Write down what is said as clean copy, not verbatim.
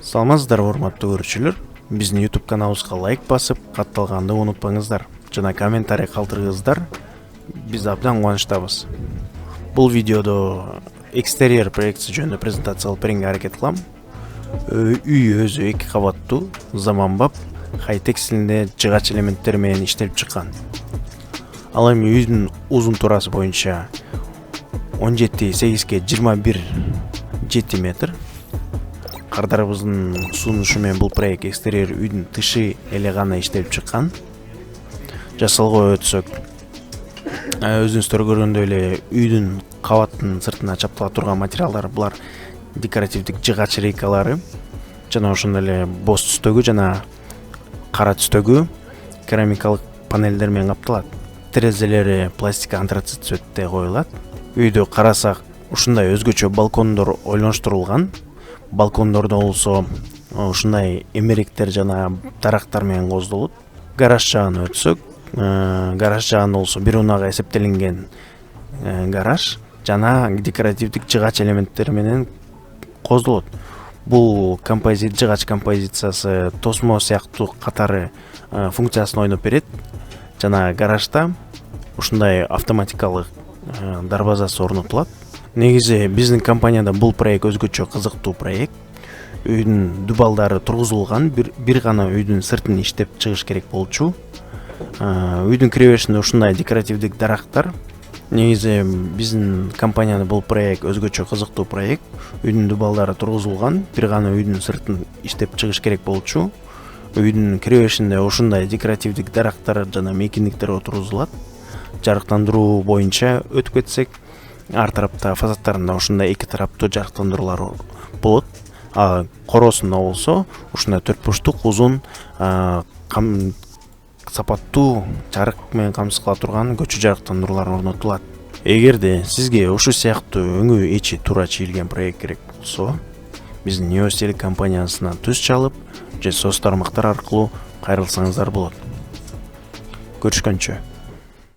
Саламатсыздарбы урматтуу көрүүчүлөр. Биздин YouTube каналыбызга лайк басып, катталганды унутпаңыздар. Жана комментарий калтырыңыздар. Биз абдан кубанычтабыз. Бул видеодо экстерьер проектси жөнүндө презентация кылып берүүгө аракет кылам. Үй өзү 2 кабаттуу, заманбап, хай-тек стилинде жыгач элементтер менен иштелип чыккан. Ал эми үйдүн узун турасы боюнча 17,8 21 7 метр. Кардарыбыздын сунушу менен бул проект экстерьер үйдүн тышы эле гана иштелип чыккан. Жасалгоо өтсөк, өзүңүздөр көргөндөй эле үйдүн кабаттын сыртына чаптала турган материалдар булар декоративдик жыгач рейкалары жана ошондой эле боз түстөгү жана кара түстөгү керамикалык панелдер менен капталат. Терезелери пластик антрацит цветте коюлат. Үйдү карасак, ушундай өзгөчө балкондор ойлоныштурулган. Балкондордо болсо ушундай эмеректер жана дарактар менен коздолот. Гараж жагына өтсөк, гараж жагында болсо бир унаага эсептелинген гараж жана декоративдик жыгач элементтер менен коздолот. Бул жыгач композициясы тосмо сыяктуу катары функциясын ойноп берет. Жана гаражда ушундай автоматикалык дарбазасы орнотулат. Негизи биздин компанияда бул проект өзгөчө кызыктуу проект. Үйдүн дубалдары тургузулган, бир гана үйдүн сыртын иштеп чыгыш керек болчу. Үйдүн киребешинде ушундай декоративдик дарактар. Негизи биздин компанияда бул проект өзгөчө кызыктуу проект. Үйдүн дубалдары тургузулган, бир гана үйдүн сыртын иштеп чыгыш керек болчу. Үйдүн киребешинде ушундай декоративдик дарактар жана мейкиндиктер отургузулат. Жарыктандыруу боюнча өтүп кетсек, ар тарапта фасадтарында ушундай 2 тараптуу жарыктандыруулар болот. Короосунда болсо ушундай 4 бурчтук узун сапаттуу жарык менен камсыз кыла турган көчү жарыктандыруулар орнотулат. Эгерде сизге ушул сыяктуу өңү ичи туура чийилген проект керек болсо, биздин Neosteel компаниясына түз чалып же соц тармактар аркылуу кайрылсаңыздар болот. Көрүшкөнчө.